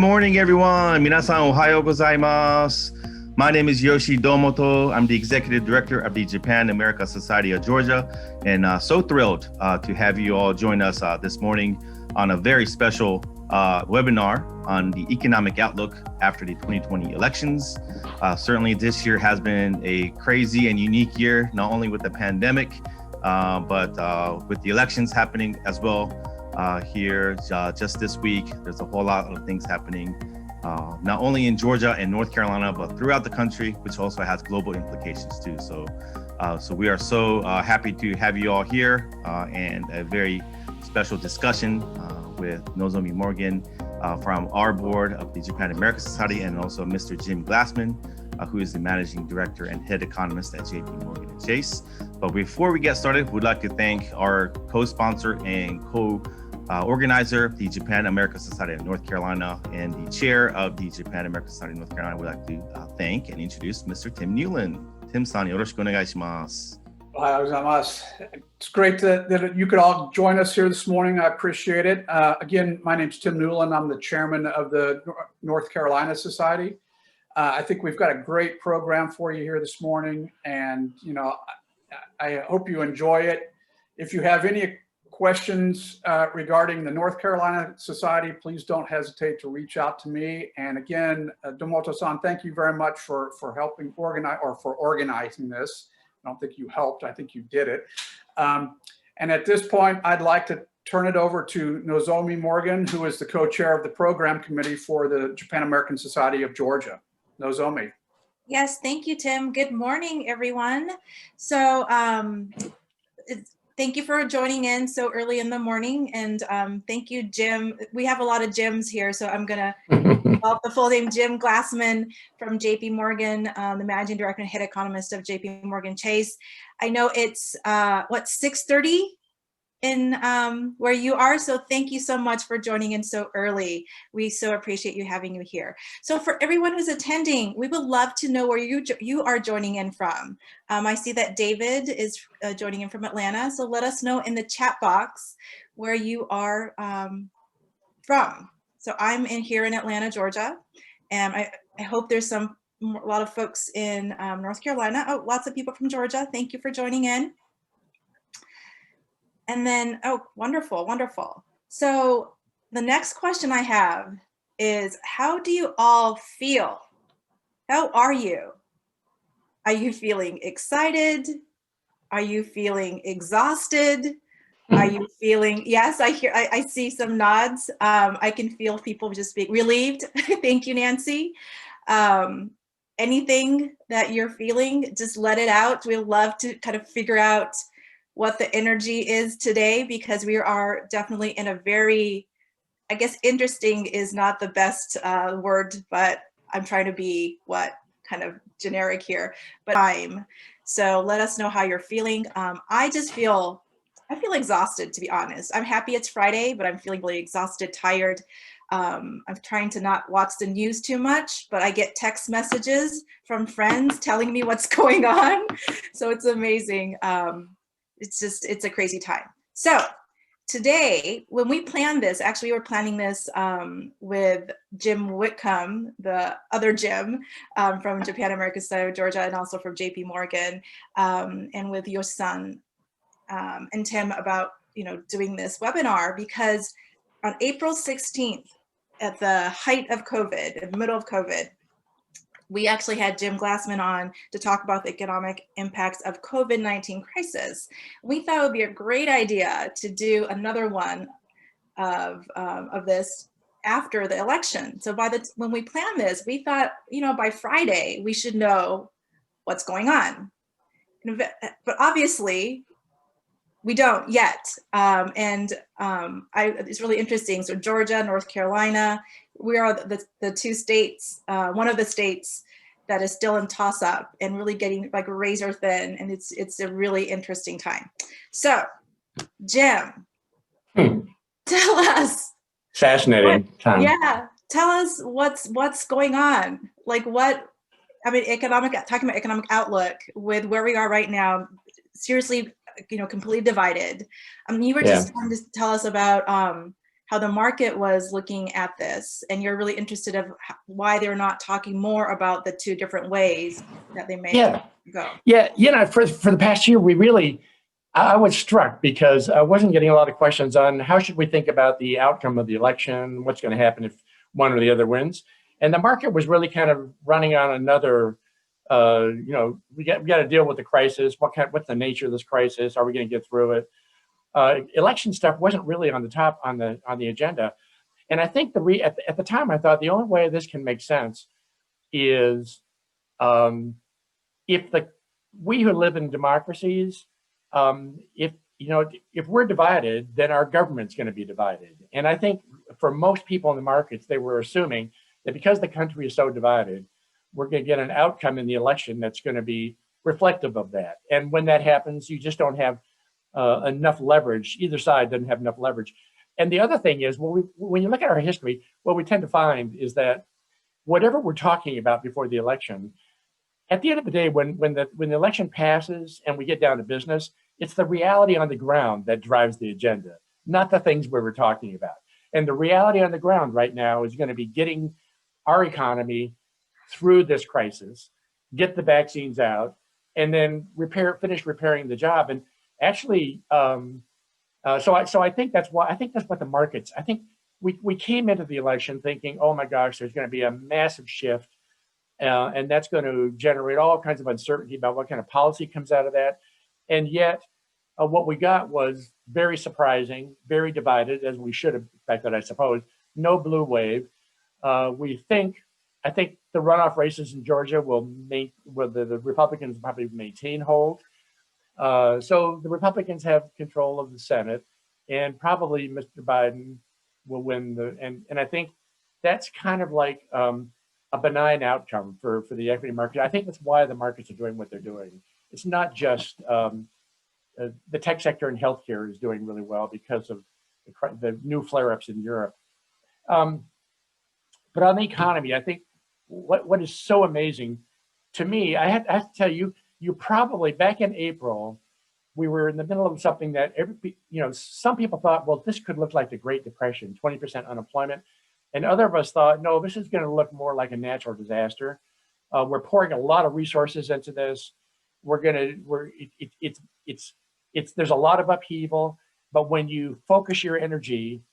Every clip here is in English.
morning, everyone. Minasan ohayo gozaimasu. My name is Yoshi Domoto. I'm the Executive Director of the Japan America Society of Georgia, and so thrilled to have you all join us this morning on a very special webinar on the economic outlook after the 2020 elections. Certainly this year has been a crazy and unique year, not only with the pandemic, but with the elections happening as well. Here just this week, there's a whole lot of things happening, not only in Georgia and North Carolina, but throughout the country, which also has global implications too. So we are so happy to have you all here and a very special discussion with Nozomi Morgan from our board of the Japan America Society, and also Mr. Jim Glassman, who is the managing director and head economist at JP Morgan and Chase. But before we get started, we'd like to thank our co-sponsor and co-organizer, the Japan America Society of North Carolina, and the chair of the Japan America Society of North Carolina. We'd like to thank and introduce Mr. Tim Newland. Tim-san, yoroshiku onegaishimasu. It's great that you could all join us here this morning. I appreciate it. Again, my name's Tim Newland. I'm the chairman of the North Carolina Society. I think we've got a great program for you here this morning, and I hope you enjoy it. If you have any questions regarding the North Carolina Society, please don't hesitate to reach out to me. And again, Domoto-san, thank you very much for helping organize, or for organizing this. I don't think you helped, I think you did it. And at this point, I'd like to turn it over to Nozomi Morgan, who is the co-chair of the program committee for the Japan American Society of Georgia. Nozomi. Yes, thank you, Tim. Good morning, everyone. So thank you for joining in so early in the morning, and thank you, Jim. We have a lot of Jims here, so I'm gonna call the full name, Jim Glassman from JP Morgan, the managing director and head economist of JP Morgan Chase. I know it's what, 6:30 in where you are, so thank you so much for joining in so early. We so appreciate you having you here. So for everyone who's attending, we would love to know where you are joining in from. I see that David is joining in from Atlanta, so let us know in the chat box where you are from. So I'm here in Atlanta, Georgia, and I hope there's a lot of folks in North Carolina. Oh, lots of people from Georgia. Thank you for joining in. And then, oh, wonderful, wonderful. So the next question I have is, how do you all feel? How are you? Are you feeling excited? Are you feeling exhausted? Are you feeling, yes, I see some nods. I can feel people just being relieved. Thank you, Nancy. Anything that you're feeling, just let it out. We'd love to kind of figure out what the energy is today, because we are definitely in a very, I guess interesting is not the best word, but I'm trying to be kind of generic here, but time. So let us know how you're feeling. I feel exhausted, to be honest. I'm happy it's Friday, but I'm feeling really exhausted, tired. I'm trying to not watch the news too much, but I get text messages from friends telling me what's going on. So it's amazing. It's a crazy time. So today, when we planned this, actually we were planning this with Jim Whitcomb, the other Jim from Japan America Society of Georgia, and also from JP Morgan, and with Yoshi-san and Tim about doing this webinar, because on April 16th, at the height of COVID, in the middle of COVID, we actually had Jim Glassman on to talk about the economic impacts of COVID-19 crisis. We thought it would be a great idea to do another one of this after the election. So when we planned this, we thought, by Friday, we should know what's going on. But obviously, we don't yet. It's really interesting. So Georgia, North Carolina, we are the two states, one of the states that is still in toss-up and really getting like razor thin, and it's a really interesting time. So, Jim, tell us. Fascinating time. Yeah, tell us what's going on. Like talking about economic outlook with where we are right now. Seriously, completely divided. You were just trying to tell us about how the market was looking at this, and you're really interested of why they're not talking more about the two different ways that they may go. Yeah, for the past year, I was struck because I wasn't getting a lot of questions on how should we think about the outcome of the election, what's going to happen if one or the other wins. And the market was really kind of running on another, we got to deal with the crisis. What's the nature of this crisis? Are we going to get through it? Election stuff wasn't really on the top on the agenda. And I think at the time I thought the only way this can make sense is if we who live in democracies, if we're divided, then our government's going to be divided. And I think for most people in the markets, they were assuming that because the country is so divided, we're going to get an outcome in the election that's going to be reflective of that. And when that happens, you just don't have enough leverage. Either side doesn't have enough leverage. And the other thing is, when you look at our history, what we tend to find is that whatever we're talking about before the election, at the end of the day, when the election passes and we get down to business, it's the reality on the ground that drives the agenda, not the things we were talking about. And the reality on the ground right now is going to be getting our economy through this crisis, get the vaccines out, and then finish repairing the job. And actually, so I think that's what the markets. I think we came into the election thinking, oh my gosh, there's going to be a massive shift, and that's going to generate all kinds of uncertainty about what kind of policy comes out of that. And yet, what we got was very surprising, very divided, as we should have expected, I suppose. No blue wave. I think the runoff races in Georgia will the Republicans probably maintain hold. So the Republicans have control of the Senate, and probably Mr. Biden will win and I think that's kind of like a benign outcome for the equity market. I think that's why the markets are doing what they're doing. It's not just the tech sector and healthcare is doing really well because of the new flare-ups in Europe. But on the economy, I think what is so amazing to me, I have to tell you, you probably back in April, we were in the middle of something that some people thought, well, this could look like the Great Depression, 20% unemployment. And other of us thought, no, this is going to look more like a natural disaster. We're pouring a lot of resources into this. There's a lot of upheaval, but when you focus your energy,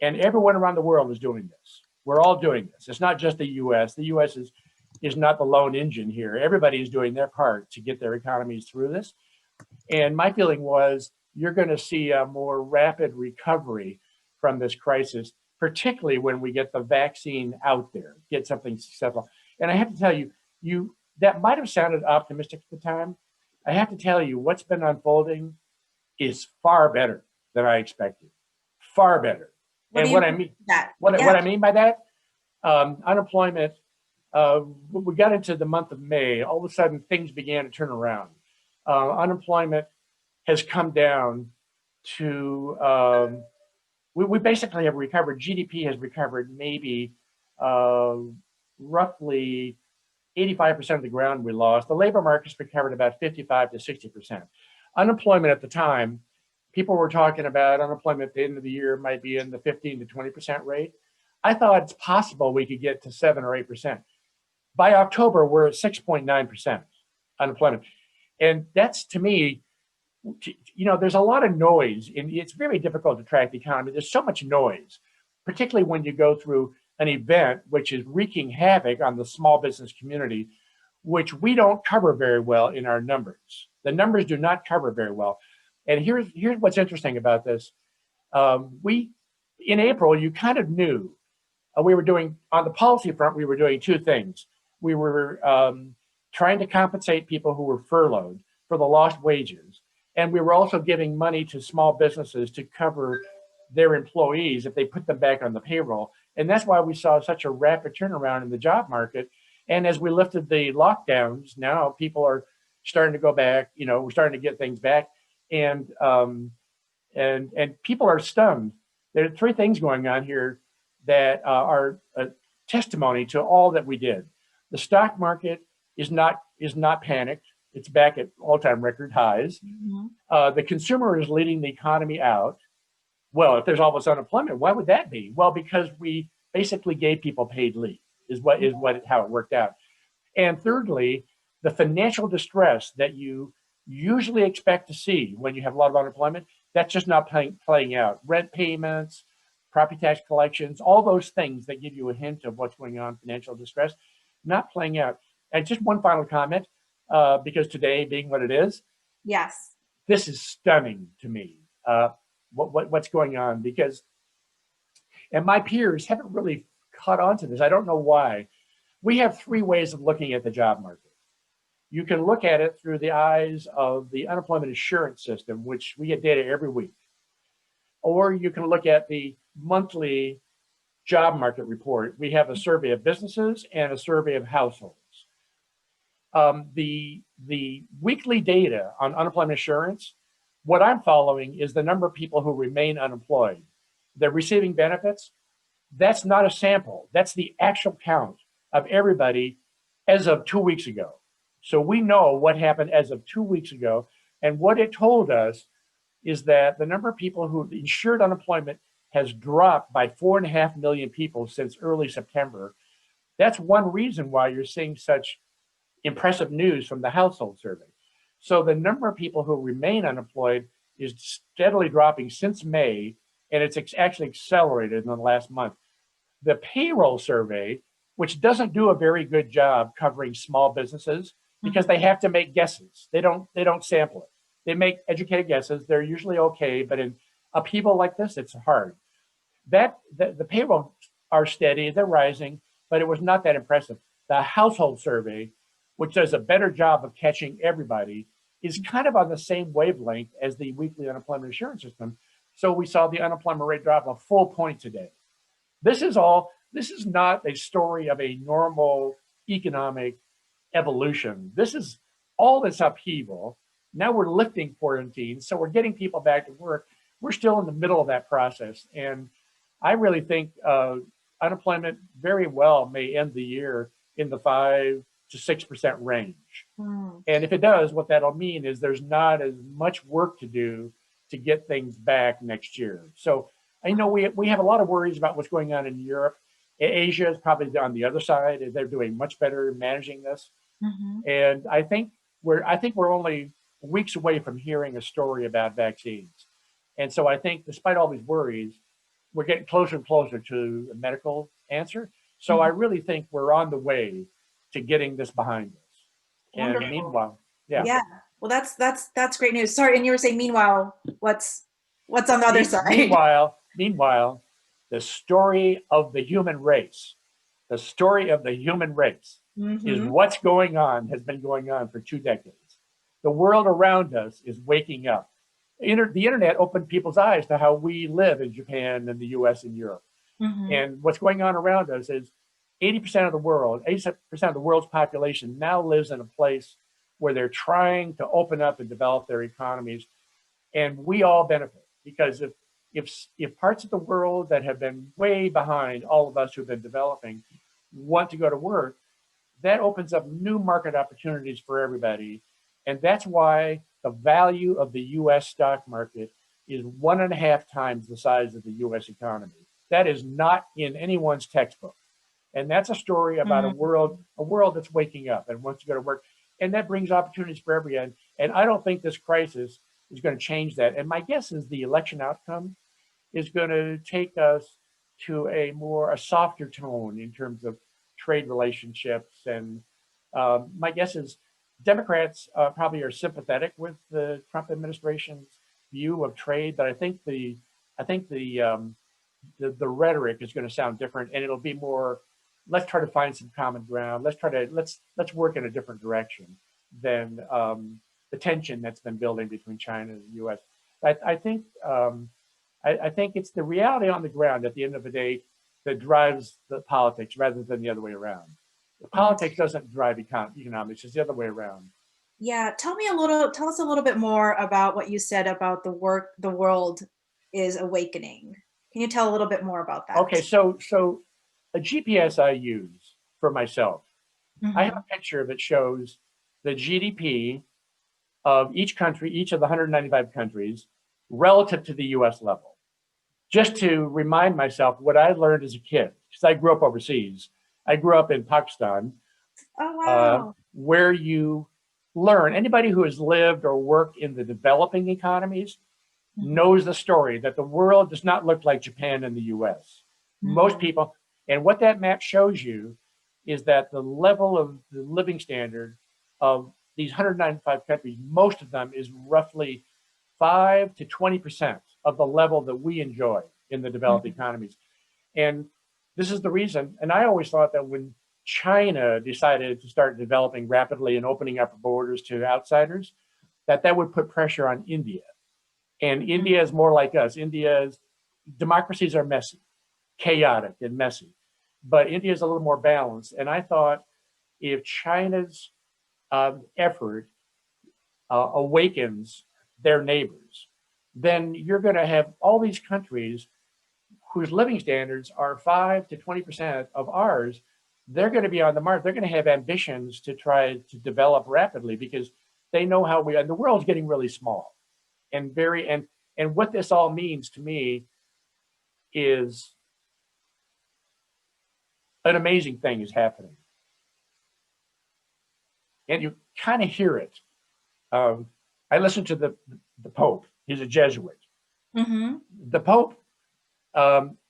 and everyone around the world is doing this, we're all doing this. It's not just the U.S. The U.S. is not the lone engine here. Everybody is doing their part to get their economies through this. And my feeling was you're going to see a more rapid recovery from this crisis, particularly when we get the vaccine out there, get something successful. And I have to tell you, that might have sounded optimistic at the time. I have to tell you, what's been unfolding is far better than I expected. Far better. What I mean by that, unemployment, we got into the month of May, all of a sudden things began to turn around. Unemployment has come down to, we basically have recovered, GDP has recovered maybe roughly 85% of the ground we lost. The labor market's recovered about 55 to 60%. Unemployment at the time, people were talking about unemployment at the end of the year might be in the 15 to 20% rate. I thought it's possible we could get to 7 or 8%. By October, we're at 6.9% unemployment. And that's, to me, there's a lot of noise, and it's very difficult to track the economy. There's so much noise, particularly when you go through an event which is wreaking havoc on the small business community, which we don't cover very well in our numbers. The numbers do not cover very well. And here's what's interesting about this. In April, you kind of knew we were doing, on the policy front, we were doing two things. We were trying to compensate people who were furloughed for the lost wages. And we were also giving money to small businesses to cover their employees if they put them back on the payroll. And that's why we saw such a rapid turnaround in the job market. And as we lifted the lockdowns, now people are starting to go back, we're starting to get things back. And people are stunned. There are three things going on here that are a testimony to all that we did. The stock market is not panicked. It's back at all-time record highs. Mm-hmm. The consumer is leading the economy out. Well, if there's all this unemployment, why would that be? Well, because we basically gave people paid leave how it worked out. And thirdly, the financial distress that you usually expect to see when you have a lot of unemployment, that's just not playing out. Rent payments, property tax collections, all those things that give you a hint of what's going on, financial distress, not playing out. And just one final comment, because today being what it is, Yes. this is stunning to me, what's going on, because, and my peers haven't really caught on to this. I don't know why. We have three ways of looking at the job market. You can look at it through the eyes of the unemployment insurance system, which we get data every week. Or you can look at the monthly job market report. We have a survey of businesses and a survey of households. The weekly data on unemployment insurance, what I'm following is the number of people who remain unemployed. They're receiving benefits. That's not a sample. That's the actual count of everybody as of 2 weeks ago. So we know what happened as of 2 weeks ago. And what it told us is that the number of people who insured unemployment has dropped by 4.5 million people since early September. That's one reason why you're seeing such impressive news from the household survey. So the number of people who remain unemployed is steadily dropping since May, and it's actually accelerated in the last month. The payroll survey, which doesn't do a very good job covering small businesses because they have to make guesses. They don't sample it. They make educated guesses. They're usually okay, but in upheaval like this, it's hard. The payroll are steady, they're rising, but it was not that impressive. The household survey, which does a better job of catching everybody, is kind of on the same wavelength as the weekly unemployment insurance system. So we saw the unemployment rate drop a full point today. This is not a story of a normal economic evolution. This is all this upheaval. Now we're lifting quarantine, so we're getting people back to work. We're still in the middle of that process. And I really think unemployment very well may end the year in the 5 to 6% range. And if it does, what that'll mean is there's not as much work to do to get things back next year. So I know we have a lot of worries about what's going on in Europe. Asia is probably on the other side. They're doing much better managing this. And I think we're only weeks away from hearing a story about vaccines. And so I think despite all these worries, we're getting closer and closer to a medical answer. So I really think we're on the way to getting this behind us. Wonderful. And meanwhile, yeah. Yeah. Well, that's great news. Sorry, and you were saying meanwhile, what's on the other side? Meanwhile, the story of the human race, is what's going on, has been going on for 2 decades. The world around us is waking up. The internet opened people's eyes to how we live in Japan and the US and Europe. And what's going on around us is 80% of the world's population now lives in a place where they're trying to open up and develop their economies. And we all benefit, because if parts of the world that have been way behind all of us who've been developing want to go to work, that opens up new market opportunities for everybody. And that's why the value of the US stock market is 1.5 times the size of the US economy. That is not in anyone's textbook. And that's a story about a world that's waking up and wants to go to work. And that brings opportunities for everyone. And I don't think this crisis is going to change that. And my guess is the election outcome is going to take us to a softer tone in terms of trade relationships. And my guess is Democrats probably are sympathetic with the Trump administration's view of trade, but I think the rhetoric is going to sound different, and it'll be more, let's try to find some common ground. Let's work in a different direction than the tension that's been building between China and the U.S. I think it's the reality on the ground at the end of the day that drives the politics rather than the other way around. The politics doesn't drive economics; it's the other way around. Yeah, tell us a little bit more about what you said about the world is awakening. Can you tell a little bit more about that? Okay, so a GPS I use for myself, I have a picture that shows the GDP of each country, each of the 195 countries, relative to the US level. just to remind myself what I learned as a kid, because I grew up overseas. I grew up in Pakistan, Oh, wow. where you learn, anybody who has lived or worked in the developing economies knows the story that the world does not look like Japan and the US. Most people, and what that map shows you is that the level of the living standard of these 195 countries, most of them is roughly 5 to 20% of the level that we enjoy in the developed economies. And this is the reason, and I always thought that when China decided to start developing rapidly and opening up borders to outsiders, that would put pressure on India. And India is more like us. India's democracies are messy, chaotic and messy, but India is a little more balanced. And I thought if China's effort awakens their neighbors, then you're going to have all these countries whose living standards are 5 to 20% of ours. They're going to be on the mark. They're going to have ambitions to try to develop rapidly because they know how and the world's getting really small and and what this all means to me is an amazing thing is happening. And you kind of hear it. I listened to the Pope. He's a Jesuit. The Pope,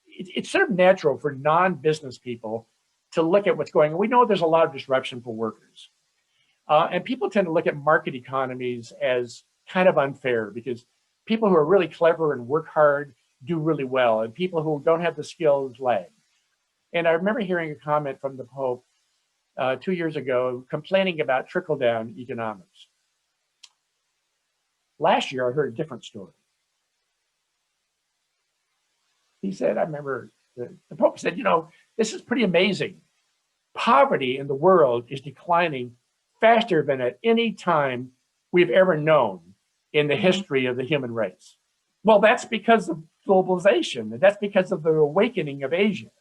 it's sort of natural for non-business people to look at what's going on. We know there's a lot of disruption for workers. And people tend to look at market economies as kind of unfair because people who are really clever and work hard do really well, and people who don't have the skills lag. And I remember hearing a comment from the Pope 2 years ago complaining about trickle-down economics. Last year, I heard a different story. He said, I remember the Pope said, you know, this is pretty amazing. Poverty in the world is declining faster than at any time we've ever known in the history of the human race. Well, that's because of globalization, and that's because of the awakening of Asia.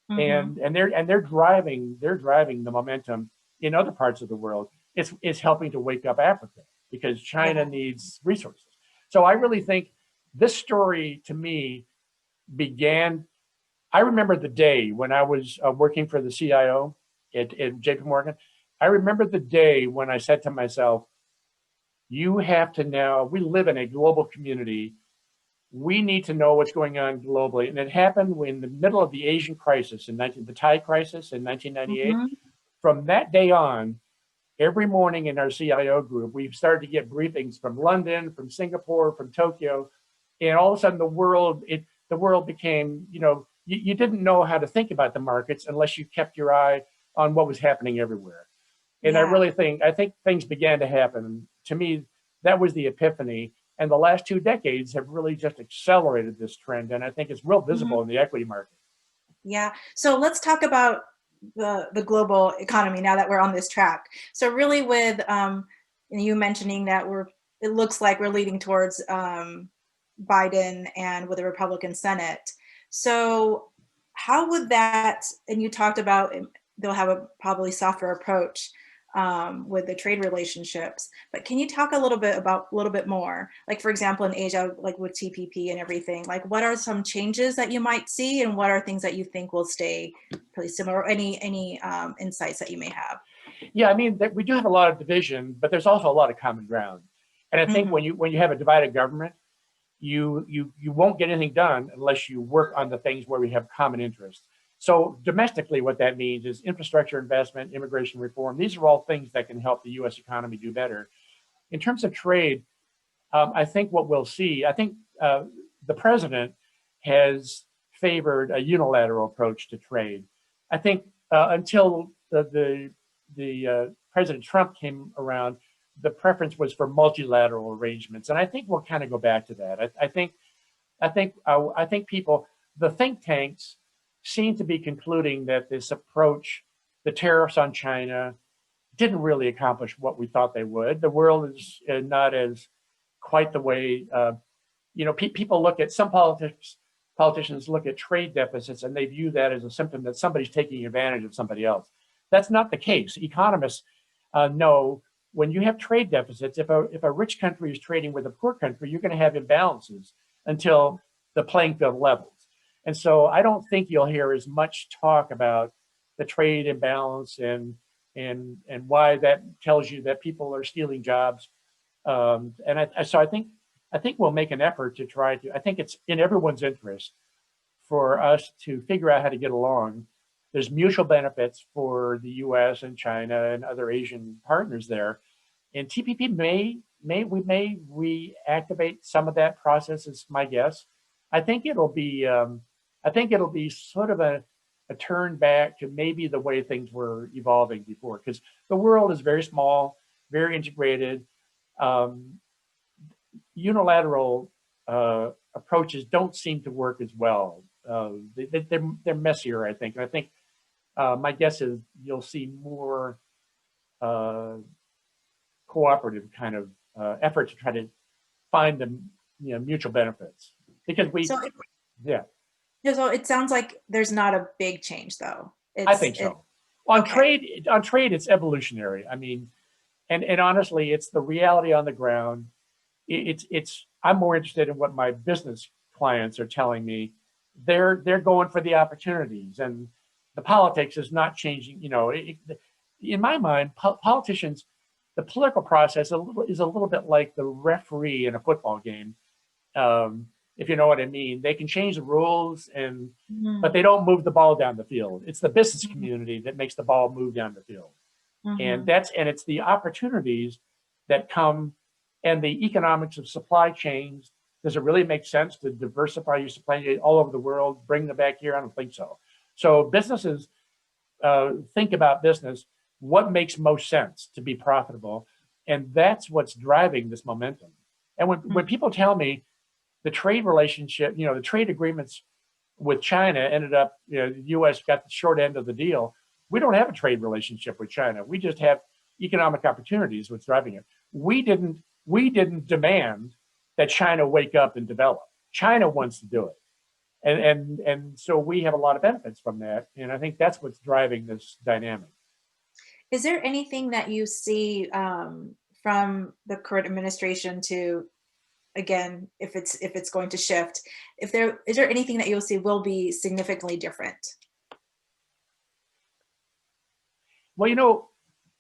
And they're driving the momentum in other parts of the world. It's helping to wake up Africa because China needs resources. So I really think this story to me began. I remember the day when I was working for the CIO at JP Morgan. I remember the day when I said to myself, you have to now, we live in a global community. We need to know what's going on globally. And it happened in the middle of the Asian crisis, the Thai crisis in 1998. From that day on, every morning in our CIO group, we started to get briefings from London, from Singapore, from Tokyo. And all of a sudden the world became, you know, you didn't know how to think about the markets unless you kept your eye on what was happening everywhere. And I think things began to happen. To me, that was the epiphany. And the last 2 decades have really just accelerated this trend. And I think it's real visible in the equity market. Yeah. So let's talk about the global economy now that we're on this track. So really with you mentioning that it looks like we're leading towards Biden and with the Republican Senate. So how would that, and you talked about they'll have a probably softer approach with the trade relationships, but can you talk a little bit more, like for example in Asia, like with TPP and everything, like what are some changes that you might see and what are things that you think will stay pretty similar, or any insights that you may have? Yeah, I mean, we do have a lot of division, but there's also a lot of common ground. And I think when you have a divided government, you won't get anything done unless you work on the things where we have common interests. So domestically, what that means is infrastructure investment, immigration reform. These are all things that can help the U.S. economy do better. In terms of trade, I think what we'll see, I think the president has favored a unilateral approach to trade. I think until the President Trump came around, the preference was for multilateral arrangements, and I think we'll kind of go back to that. I think people, the think tanks, seem to be concluding that this approach, the tariffs on China, didn't really accomplish what we thought they would. The world is not as quite the way, people look at, some politicians look at trade deficits and they view that as a symptom that somebody's taking advantage of somebody else. That's not the case. Economists know when you have trade deficits, if a rich country is trading with a poor country, you're going to have imbalances until the playing field levels. And so I don't think you'll hear as much talk about the trade imbalance and why that tells you that people are stealing jobs. So I think we'll make an effort to try to. I think it's in everyone's interest for us to figure out how to get along. There's mutual benefits for the U.S. and China and other Asian partners there, and TPP may reactivate some of that process. Is my guess. I think it'll be sort of a turn back to maybe the way things were evolving before, because the world is very small, very integrated. Unilateral approaches don't seem to work as well. They're messier, I think. And I think my guess is you'll see more cooperative kind of effort to try to find the mutual benefits, because yeah. So it sounds like there's not a big change, though. I think so. On trade, it's evolutionary. I mean, and honestly, it's the reality on the ground. I'm more interested in what my business clients are telling me. They're going for the opportunities, and the politics is not changing. In my mind, politicians, the political process is a little bit like the referee in a football game. If you know what I mean. They can change the rules, but they don't move the ball down the field. It's the business community that makes the ball move down the field. And it's the opportunities that come, and the economics of supply chains. Does it really make sense to diversify your supply chain all over the world, bring them back here? I don't think so. So businesses think about business, what makes most sense to be profitable, and that's what's driving this momentum. And when people tell me the trade relationship, the trade agreements with China ended up, the U.S. got the short end of the deal. We don't have a trade relationship with China. We just have economic opportunities what's driving it. We didn't demand that China wake up and develop. China wants to do it. And so we have a lot of benefits from that. And I think that's what's driving this dynamic. Is there anything that you see from the current administration to, again, if it's going to shift, is there anything that you'll see will be significantly different? Well,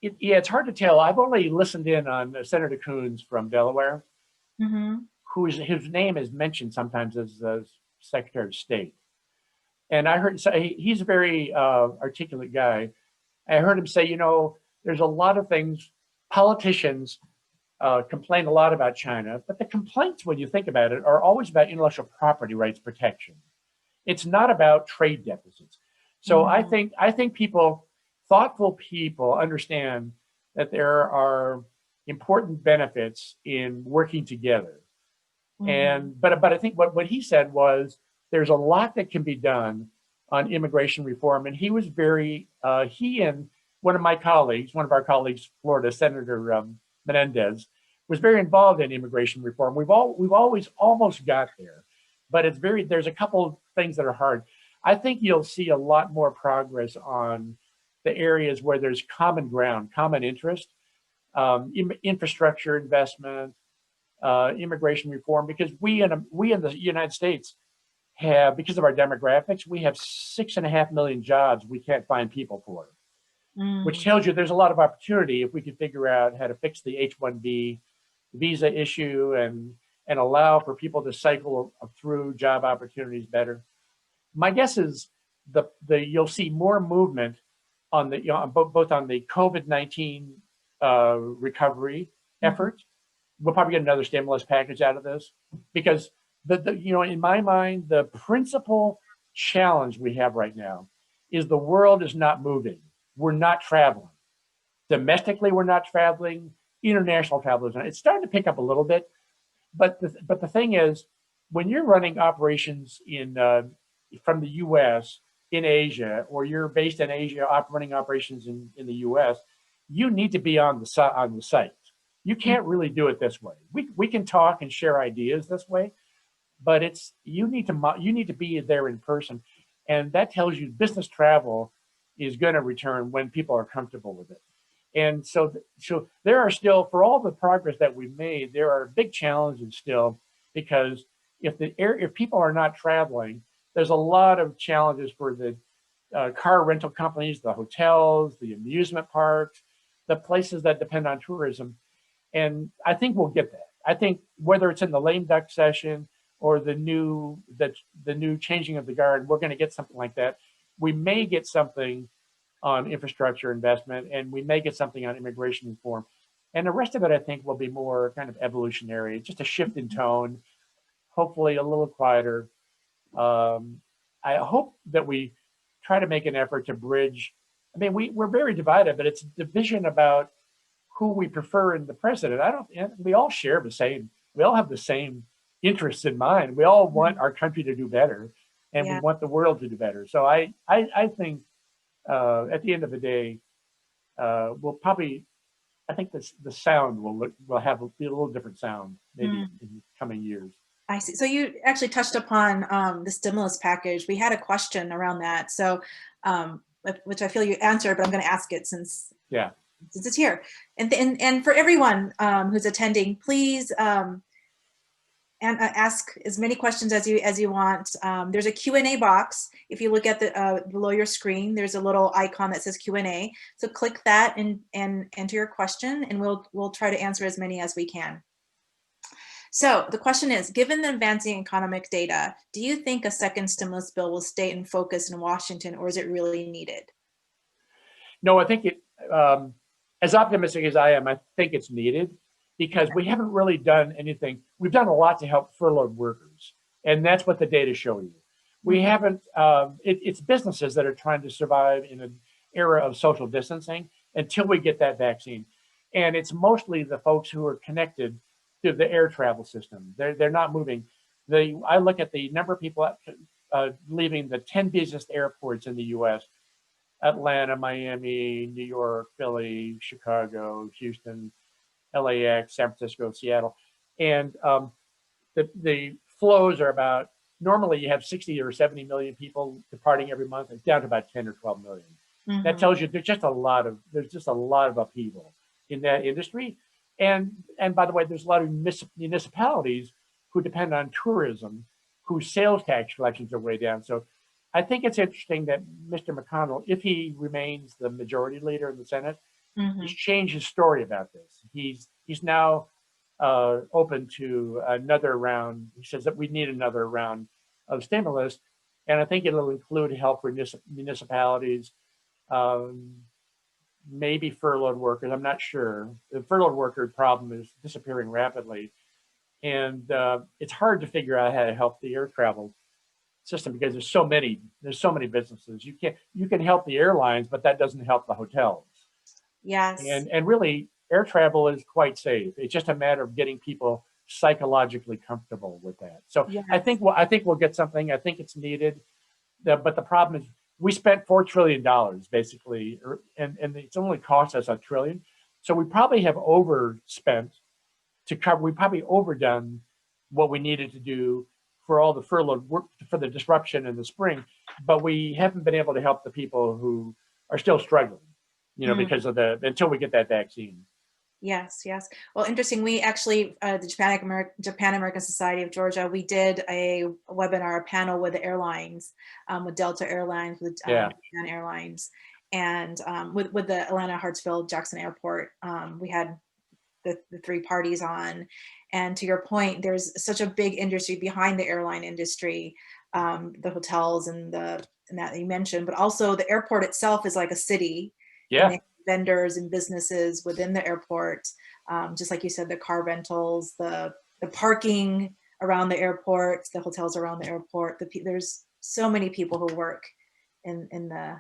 it's hard to tell. I've only listened in on Senator Coons from Delaware, whose name is mentioned sometimes as the Secretary of State. And I heard he's a very articulate guy. I heard him say, there's a lot of things politicians complain a lot about China, but the complaints, when you think about it, are always about intellectual property rights protection. It's not about trade deficits. So I think thoughtful people understand that there are important benefits in working together. But I think what he said was there's a lot that can be done on immigration reform, and he was very he and one of our colleagues, Florida Senator Menendez, was very involved in immigration reform. We've always almost got there, but there's a couple of things that are hard. I think you'll see a lot more progress on the areas where there's common ground, common interest, infrastructure investment, immigration reform, because we in the United States have, because of our demographics, we have 6.5 million jobs we can't find people for, which tells you there's a lot of opportunity if we could figure out how to fix the H-1B visa issue and allow for people to cycle through job opportunities better. My guess is you'll see more movement on both on the COVID-19 recovery effort. We'll probably get another stimulus package out of this, because in my mind, the principal challenge we have right now is the world is not moving. We're not traveling. Domestically, we're not traveling. International travel is not. It's starting to pick up a little bit, but the thing is, when you're running operations from the U.S. in Asia, or you're based in Asia running operations in the U.S., you need to be on the site. You can't really do it this way. We can talk and share ideas this way, but you need to be there in person, and that tells you business travel is going to return when people are comfortable with it. And so there are still, for all the progress that we've made, there are big challenges still, because if people are not traveling, there's a lot of challenges for the car rental companies, the hotels, the amusement parks, the places that depend on tourism. And I think we'll get that. I think whether it's in the lame duck session or the new changing of the guard, we're going to get something like that. We may get something on infrastructure investment, and we may get something on immigration reform. And the rest of it, I think, will be more kind of evolutionary, just a shift in tone, hopefully a little quieter. I hope that we try to make an effort to bridge. I mean, we're very divided, but it's division about who we prefer in the president. We all share the same, we all have the same interests in mind. We all want our country to do better, and we want the world to do better. So I think at the end of the day, we'll probably, I think the sound will be a little different sound maybe in coming years. I see. So you actually touched upon the stimulus package. We had a question around that. So, which I feel you answered, but I'm going to ask it since it's here. And for everyone who's attending, please ask as many questions as you want. There's a Q&A box. If you look at the below your screen, there's a little icon that says Q&A. So click that and enter your question, and we'll try to answer as many as we can. So the question is, given the advancing economic data, do you think a second stimulus bill will stay in focus in Washington, or is it really needed? No, I think as optimistic as I am, I think it's needed, because we haven't really done anything. We've done a lot to help furloughed workers, and that's what the data show you. We haven't, it's businesses that are trying to survive in an era of social distancing until we get that vaccine. And it's mostly the folks who are connected to the air travel system. They're not moving. I look at the number of people leaving the 10 busiest airports in the US: Atlanta, Miami, New York, Philly, Chicago, Houston, LAX, San Francisco, Seattle. And the flows are about, normally you have 60 or 70 million people departing every month. It's down to about 10 or 12 million. That tells you there's just a lot of upheaval in that industry. And by the way, there's a lot of municipalities who depend on tourism, whose sales tax collections are way down. So I think it's interesting that Mr. McConnell, if he remains the majority leader in the Senate, he's changed his story about this. He's now open to another round. He says that we need another round of stimulus, and I think it'll include help for municipalities, maybe furloughed workers. I'm not sure. The furloughed worker problem is disappearing rapidly, and it's hard to figure out how to help the air travel system, because there's so many businesses. You can help the airlines, but that doesn't help the hotels. Yes. And really, air travel is quite safe. It's just a matter of getting people psychologically comfortable with that. So I think we'll get something. I think it's needed. But the problem is, we spent $4 trillion basically, and it's only cost us $1 trillion. So we probably have overspent to cover. We probably overdone what we needed to do for all the furloughed work, for the disruption in the spring. But we haven't been able to help the people who are still struggling, because of until we get that vaccine. Yes. Well, interesting. We actually, the Japan American Society of Georgia, we did a webinar, a panel with the airlines, with Delta Airlines, with Japan Airlines, and with the Atlanta Hartsfield Jackson Airport. We had the three parties on. And to your point, there's such a big industry behind the airline industry, the hotels and that you mentioned, but also the airport itself is like a city. Yeah. Vendors and businesses within the airport, just like you said, the car rentals, the parking around the airport, the hotels around the airport. There's so many people who work in the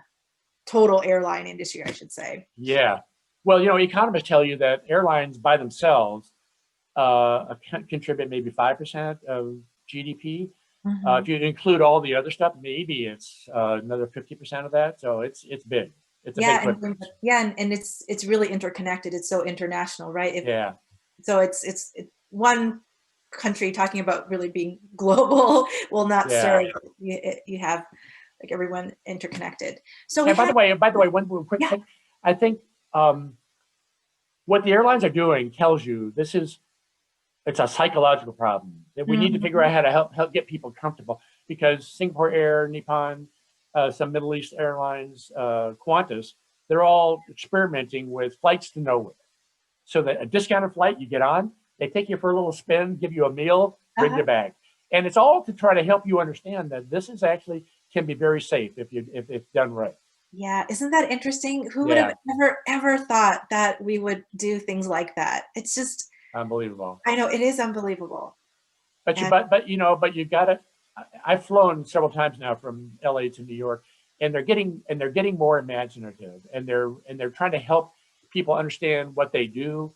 total airline industry, I should say. Yeah. Well, economists tell you that airlines by themselves contribute maybe 5% of GDP. If you include all the other stuff, maybe it's another 50% of that. So it's big. It's a big footprint. And it's really interconnected. It's so international, right? So it's one country talking about really being global will not serve. You have like everyone interconnected. So by the way, one quick thing. I think what the airlines are doing tells you this is it's a psychological problem that we need to figure out how to help get people comfortable, because Singapore Air, Nippon, some Middle East airlines, Qantas, they're all experimenting with flights to nowhere. So that a discounted flight you get on, they take you for a little spin, give you a meal, bring you back. And it's all to try to help you understand that this is actually can be very safe if done right. Yeah, isn't that interesting? Who would have ever thought that we would do things like that? It's just unbelievable. I know, it is unbelievable. But you got to. I've flown several times now from LA to New York, and they're getting more imaginative, and they're trying to help people understand what they do.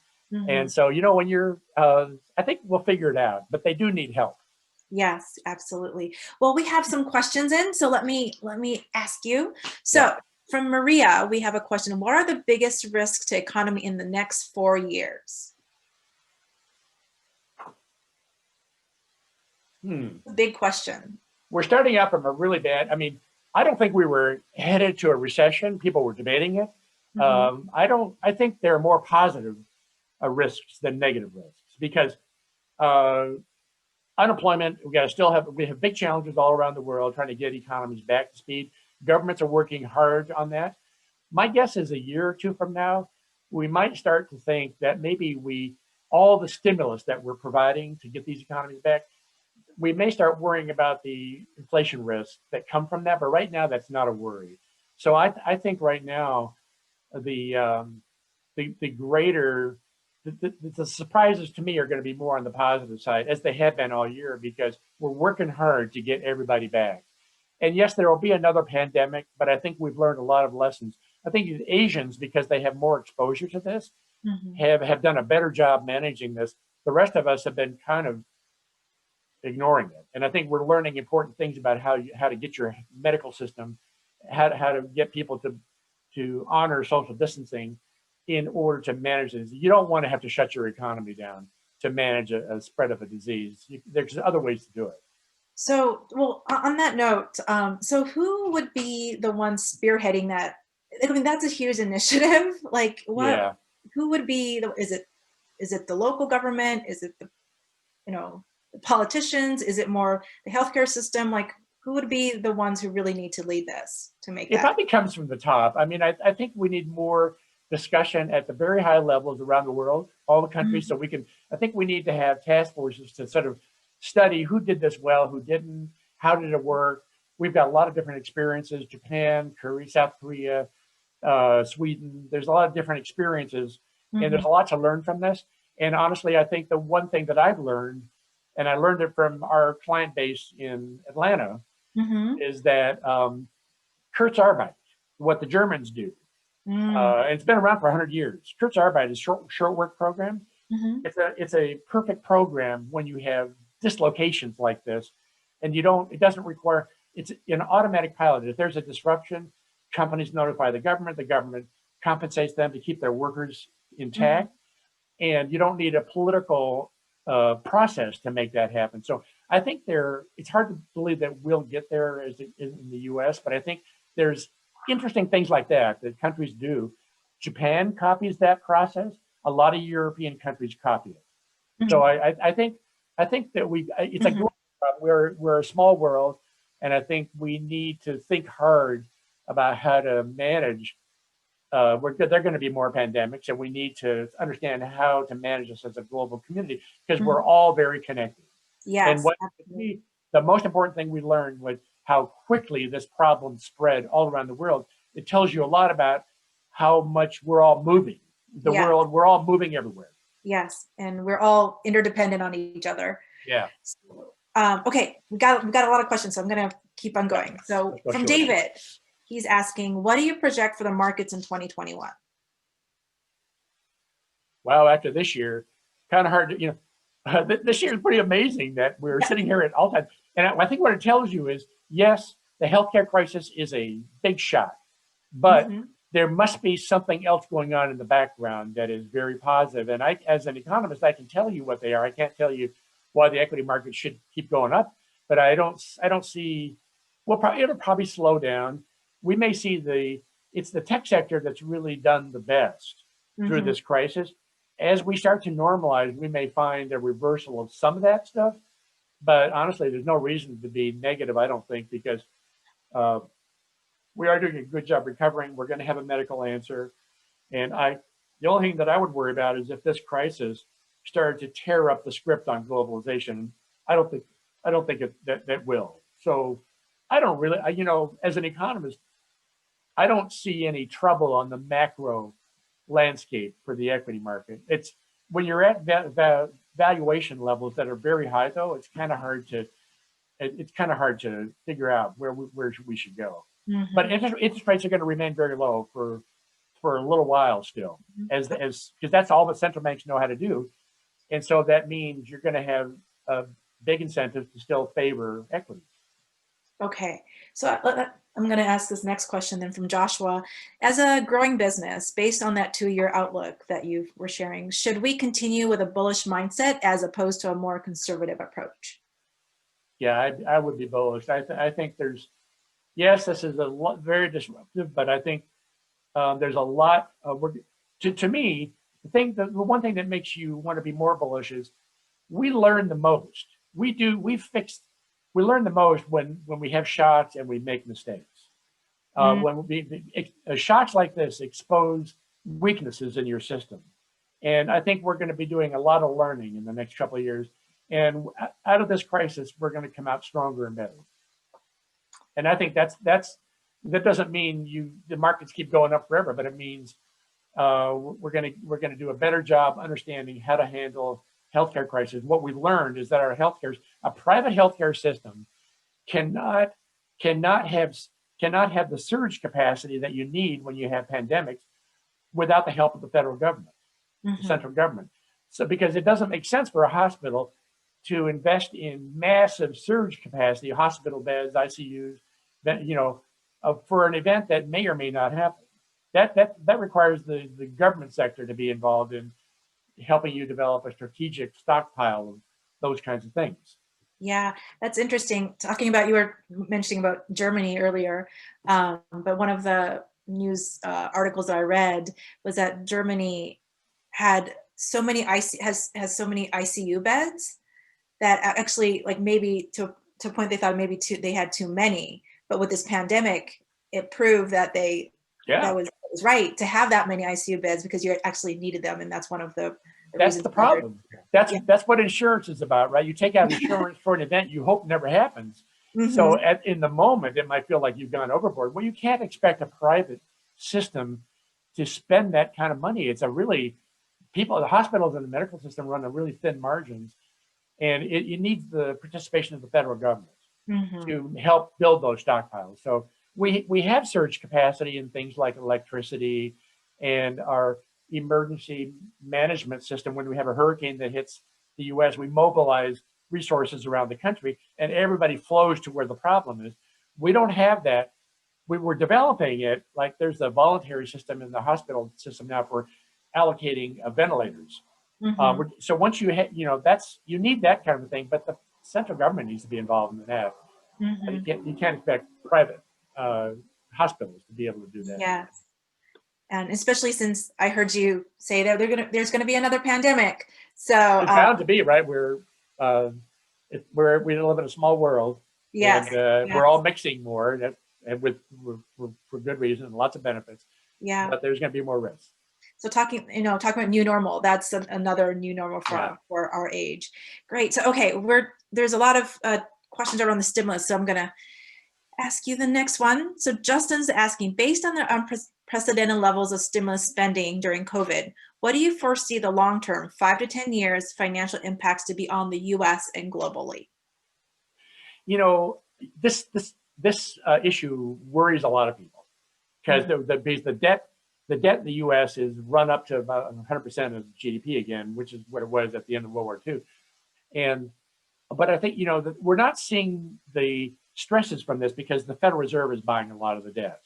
And so, when you're, I think we'll figure it out, but they do need help. Yes, absolutely. Well, we have some questions in, so let me ask you. So from Maria, we have a question. What are the biggest risks to economy in the next 4 years? Big question. We're starting out from a really bad, I don't think we were headed to a recession. People were debating it. I think there are more positive risks than negative risks, because unemployment, we have big challenges all around the world trying to get economies back to speed. Governments are working hard on that. My guess is a year or two from now, we might start to think that maybe all the stimulus that we're providing to get these economies back, we may start worrying about the inflation risks that come from that. But right now, that's not a worry. So I think right now, the surprises to me are going to be more on the positive side, as they have been all year, because we're working hard to get everybody back. And yes, there will be another pandemic, but I think we've learned a lot of lessons. I think the Asians, because they have more exposure to this, have done a better job managing this. The rest of us have been kind of ignoring it. And I think we're learning important things about how to get your medical system, how to get people to honor social distancing in order to manage this. You don't want to have to shut your economy down to manage a spread of a disease. There's other ways to do it. So, well, on that note, so who would be the one spearheading that? That's a huge initiative. Like, what? Yeah. Who would be? Is it the local government? Is it the politicians? Is it more the healthcare system? Like, who would be the ones who really need to lead this to make it? Probably comes from the top. I think we need more discussion at the very high levels around the world, all the countries, so I think we need to have task forces to sort of study who did this well, who didn't, how did it work. We've got a lot of different experiences: Japan, Korea, South Korea, Sweden. There's a lot of different experiences, and there's a lot to learn from this. And honestly, I think the one thing that I've learned, and I learned it from our client base in Atlanta, is that Kurzarbeit, what the Germans do, and it's been around for 100 years. Kurzarbeit is short work program. It's a perfect program when you have dislocations like this, and it doesn't require, it's an automatic pilot. If there's a disruption, companies notify the government compensates them to keep their workers intact, and you don't need a political process to make that happen. So I think it's hard to believe that we'll get there as in the US, but I think there's interesting things like that countries do. Japan copies that process. A lot of European countries copy it. So I think that it's a global problem. We're a small world, and I think we need to think hard about how to manage. There are going to be more pandemics, and we need to understand how to manage this as a global community, because we're all very connected. Yes. And the most important thing we learned was how quickly this problem spread all around the world. It tells you a lot about how much we're all moving. World, we're all moving everywhere. Yes, and we're all interdependent on each other. Yeah. Okay, we got a lot of questions, so I'm going to keep on going. So from David, he's asking, what do you project for the markets in 2021? Wow, after this year, kind of hard to, this year is pretty amazing that we're sitting here at all times. And I think what it tells you is, yes, the healthcare crisis is a big shock, but there must be something else going on in the background that is very positive. And as an economist, I can tell you what they are. I can't tell you why the equity market should keep going up, but I don't see, it'll probably slow down. We may see it's the tech sector that's really done the best through this crisis. as we start to normalize, we may find a reversal of some of that stuff. But honestly, there's no reason to be negative, I don't think, because uh, we are doing a good job recovering. We're going to have a medical answer. And the only thing that I would worry about is if this crisis started to tear up the script on globalization. I don't think that will. So I don't really, as an economist, I don't see any trouble on the macro landscape for the equity market. It's when you're at valuation levels that are very high, though, it's kind of hard to figure out where we should go. Mhm. But interest rates are going to remain very low for a little while still, as because that's all that central banks know how to do, and so that means you're going to have a big incentive to still favor equity. Okay, so I'm going to ask this next question then from Joshua. As a growing business, based on that 2-year outlook that you were sharing, should we continue with a bullish mindset as opposed to a more conservative approach? Yeah, I would be bullish. I think yes, this is very disruptive, but I think there's a lot of work. To me, the one thing that makes you want to be more bullish is we learn the most. We learn the most when we have shots and we make mistakes. When shocks like this expose weaknesses in your system. And I think we're going to be doing a lot of learning in the next couple of years. And out of this crisis, we're going to come out stronger and better. And I think that doesn't mean the markets keep going up forever, but it means we're going to do a better job understanding how to handle healthcare crisis. What we learned is that a private healthcare system cannot have the surge capacity that you need when you have pandemics without the help of the federal government, the central government. So because it doesn't make sense for a hospital to invest in massive surge capacity, hospital beds, ICUs, for an event that may or may not happen. That requires the government sector to be involved in helping you develop a strategic stockpile of those kinds of things. Yeah, that's interesting. You were mentioning about Germany earlier, but one of the news articles that I read was that Germany had so many has so many ICU beds that actually, like, maybe to a point they thought maybe they had too many, but with this pandemic, it proved that that was right to have that many ICU beds because you actually needed them, and that's one of the that's the problem. That's what insurance is about, right? You take out insurance for an event you hope never happens. Mm-hmm. So in the moment, it might feel like you've gone overboard. Well, you can't expect a private system to spend that kind of money. It's the hospitals and the medical system run on really thin margins, and it needs the participation of the federal government to help build those stockpiles. So we have surge capacity in things like electricity and our emergency management system. When we have a hurricane that hits the US, we mobilize resources around the country and everybody flows to where the problem is. We don't have that. We were developing it. Like there's a voluntary system in the hospital system now for allocating ventilators. So once you you need that kind of a thing, but the central government needs to be involved in that. You can't expect private hospitals to be able to do that. Yes. And especially since I heard you say that there's going to be another pandemic. So it's bound to be, right? We live in a small world. Yes. And we're all mixing more and for good reason and lots of benefits. Yeah. But there's going to be more risks. So talking about new normal, that's another new normal for our age. Great. So, okay, there's a lot of questions around the stimulus. So I'm going to ask you the next one. So Justin's asking, based on the unprecedented levels of stimulus spending during COVID, what do you foresee the long-term 5 to 10 years financial impacts to be on the U.S. and globally? This issue worries a lot of people because the debt in the U.S. is run up to about 100% of GDP again, which is what it was at the end of World War II. But I think, we're not seeing the stresses from this because the Federal Reserve is buying a lot of the debt.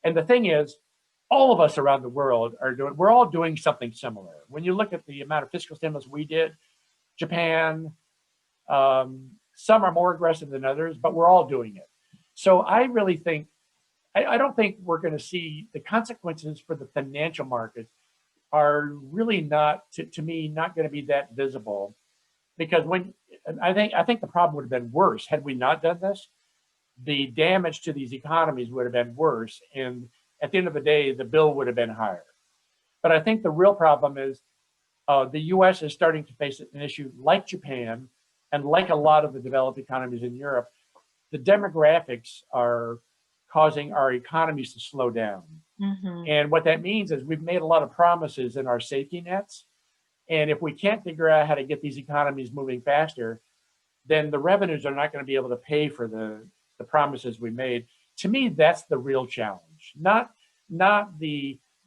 And the thing is, all of us around the world we're all doing something similar. When you look at the amount of fiscal stimulus we did, Japan, some are more aggressive than others, but we're all doing it. So I really think, I don't think we're going to see the consequences for the financial markets are really not, to me, not going to be that visible, because I think the problem would have been worse had we not done this. The damage to these economies would have been worse, and at the end of the day, the bill would have been higher. But I think the real problem is the U.S. is starting to face an issue like Japan and like a lot of the developed economies in Europe. The demographics are causing our economies to slow down. Mm-hmm. And what that means is we've made a lot of promises in our safety nets. And if we can't figure out how to get these economies moving faster, then the revenues are not going to be able to pay for the promises we made. To me, that's the real challenge, not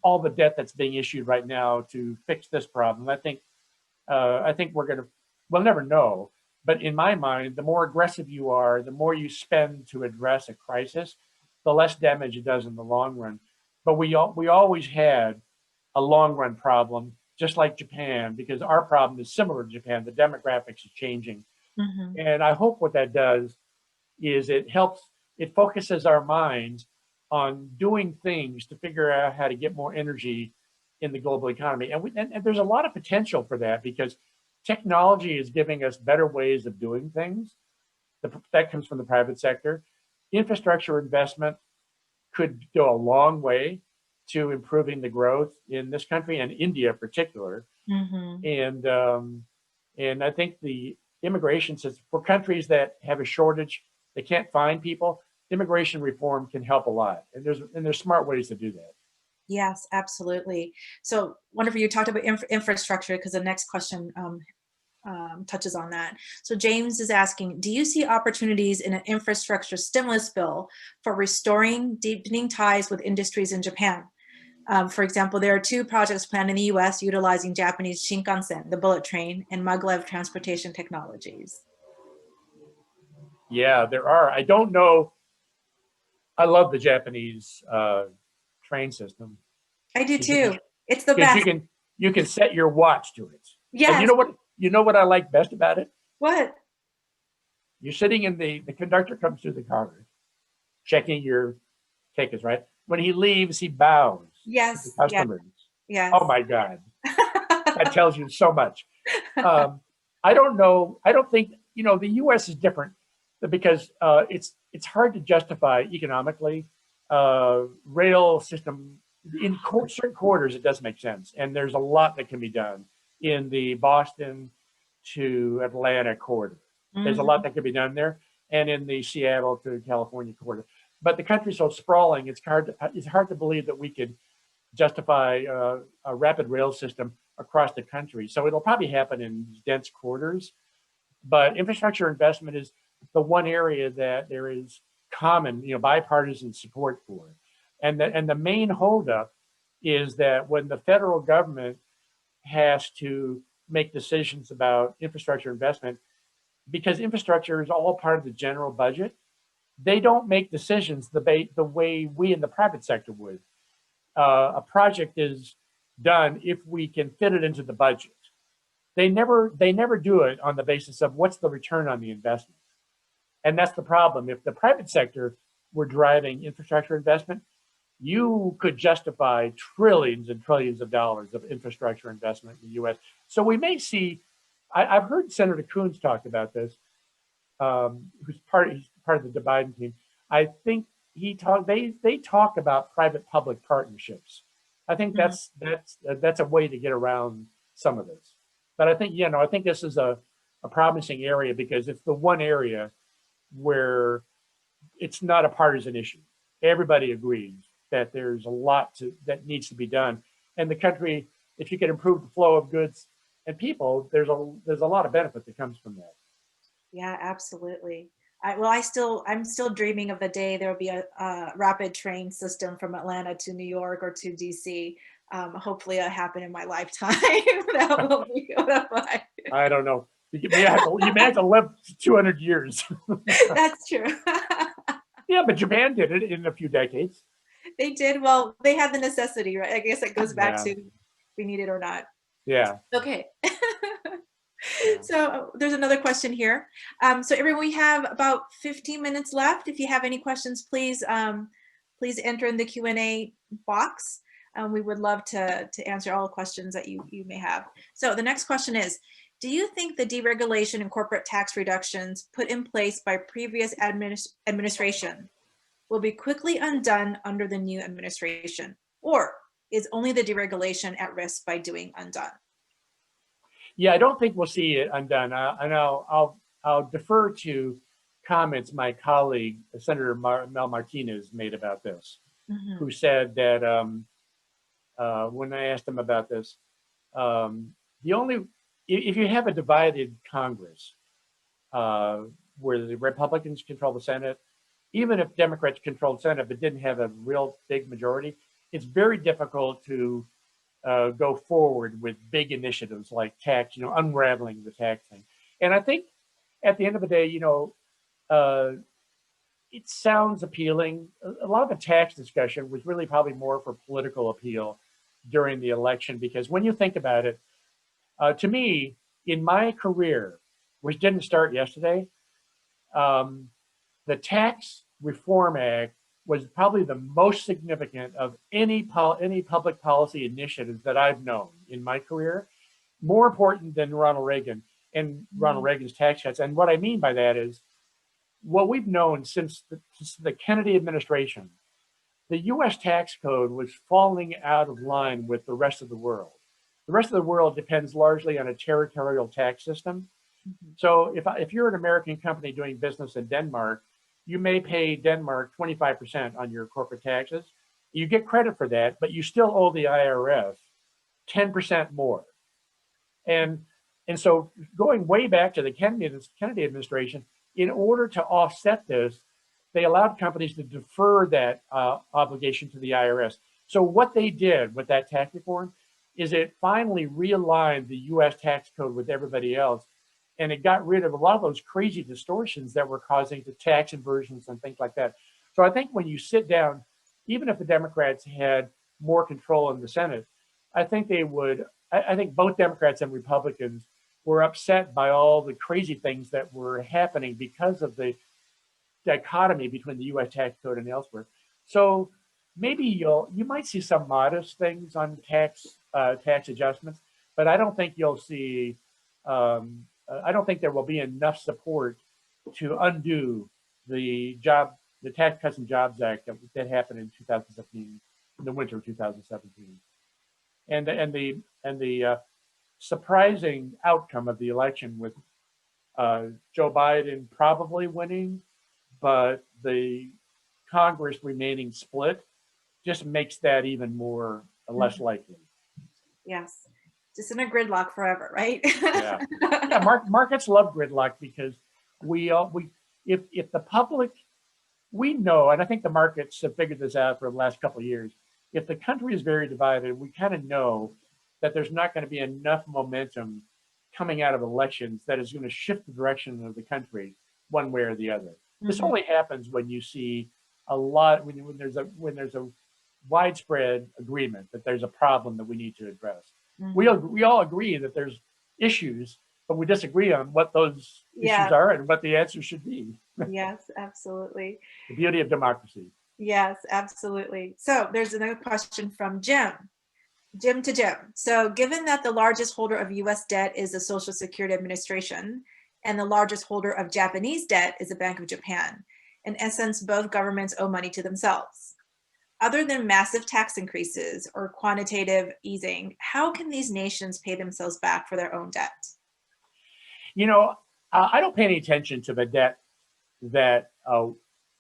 all the debt that's being issued right now to fix this problem. I think we'll never know. But in my mind, the more aggressive you are, the more you spend to address a crisis, the less damage it does in the long run. But we always had a long run problem, just like Japan, because our problem is similar to Japan. The demographics is changing. Mm-hmm. And I hope what that does is it focuses our minds on doing things to figure out how to get more energy in the global economy. And there's a lot of potential for that, because technology is giving us better ways of doing things. That comes from the private sector. Infrastructure investment could go a long way to improving the growth in this country, and India in particular. Mm-hmm. And I think the immigration system for countries that have a shortage, they can't find people, immigration reform can help a lot. And there's smart ways to do that. Yes, absolutely. So wonderful. You talked about infrastructure, because the next question touches on that. So James is asking, do you see opportunities in an infrastructure stimulus bill for restoring, deepening ties with industries in Japan? For example, there are 2 projects planned in the US utilizing Japanese Shinkansen, the bullet train, and maglev transportation technologies. Yeah, there are. I don't know. I love the Japanese train system. I do too. It's the Because best. you can set your watch to it. Yes. And you know what I like best about it? What? You're sitting in the conductor comes through the car, checking your tickets, right? When he leaves, he bows Yes. to the customers. Yes. Oh my God. That tells you so much. I don't know. I don't think, the US is different because it's hard to justify economically. Rail system in certain quarters, it does make sense. And there's a lot that can be done in the Boston to Atlanta corridor. There's a lot that can be done there, and in the Seattle to California corridor. But the country's so sprawling, it's hard to believe that we could justify a rapid rail system across the country. So it'll probably happen in dense quarters. But infrastructure investment is the one area that there is common, bipartisan support for. And the main holdup is that when the federal government has to make decisions about infrastructure investment, because infrastructure is all part of the general budget, they don't make decisions the way we in the private sector would. A project is done if we can fit it into the budget. They never do it on the basis of what's the return on the investment. And that's the problem. If the private sector were driving infrastructure investment, you could justify trillions and trillions of dollars of infrastructure investment in the US. So we may see, I've heard Senator Coons talk about this, he's part of the Biden team. I think they talk about private-public partnerships. I think that's a way to get around some of this. But I think, I think this is a promising area, because it's the one area where it's not a partisan issue. Everybody agrees that there's a lot that needs to be done. And the country, if you can improve the flow of goods and people, there's a lot of benefit that comes from that. Yeah, absolutely. I'm still dreaming of the day there will be a rapid train system from Atlanta to New York or to DC. Hopefully it'll happen in my lifetime. That will be beautiful. I don't know. You may have to live 200 years. That's true. Yeah, but Japan did it in a few decades. They did. Well, they had the necessity, right? I guess it goes back to we need it or not. Yeah. Okay. So there's another question here. So everyone, we have about 15 minutes left. If you have any questions, please enter in the Q&A box. We would love to answer all the questions that you may have. So the next question is, do you think the deregulation and corporate tax reductions put in place by previous administration will be quickly undone under the new administration? Or is only the deregulation at risk by doing undone? Yeah, I don't think we'll see it undone. And I'll defer to comments my colleague, Senator Mel Martinez, made about this, who said that when I asked him about this, if you have a divided Congress where the Republicans control the Senate, even if Democrats controlled the Senate but didn't have a real big majority, it's very difficult to go forward with big initiatives like tax, unraveling the tax thing. And I think at the end of the day, it sounds appealing. A lot of the tax discussion was really probably more for political appeal during the election, because when you think about it, to me, in my career, which didn't start yesterday, the Tax Reform Act was probably the most significant of any public policy initiatives that I've known in my career, more important than Ronald Reagan and Ronald Reagan's tax cuts. And what I mean by that is, what we've known since the Kennedy administration, the US tax code was falling out of line with the rest of the world. The rest of the world depends largely on a territorial tax system. So if you're an American company doing business in Denmark, you may pay Denmark 25% on your corporate taxes. You get credit for that, but you still owe the IRS 10% more. And so going way back to the Kennedy administration, in order to offset this, they allowed companies to defer that obligation to the IRS. So what they did with that tax reform is it finally realigned the US tax code with everybody else. And it got rid of a lot of those crazy distortions that were causing the tax inversions and things like that. So I think when you sit down, even if the Democrats had more control in the Senate, I think they would, I think both Democrats and Republicans were upset by all the crazy things that were happening because of the dichotomy between the US tax code and elsewhere. So maybe you might see some modest things on tax adjustments, but I don't think you'll see, I don't think there will be enough support to undo the Tax Cuts and Jobs Act that happened in 2017, in the winter of 2017. And the surprising outcome of the election with Joe Biden probably winning, but the Congress remaining split, just makes that even more less likely. Yes, just in a gridlock forever, right? Yeah, markets love gridlock because if the public, we know, and I think the markets have figured this out for the last couple of years, if the country is very divided, we kind of know that there's not going to be enough momentum coming out of elections that is going to shift the direction of the country one way or the other. This only happens when you see a lot, when there's a widespread agreement that there's a problem that we need to address. We all agree that there's issues, but we disagree on what those issues are and what the answer should be. Yes, absolutely. The beauty of democracy. Yes, absolutely. So there's another question from Jim. Jim to Jim. So given that the largest holder of US debt is the Social Security Administration and the largest holder of Japanese debt is the Bank of Japan, in essence, both governments owe money to themselves. Other than massive tax increases or quantitative easing, how can these nations pay themselves back for their own debt? I don't pay any attention to the debt that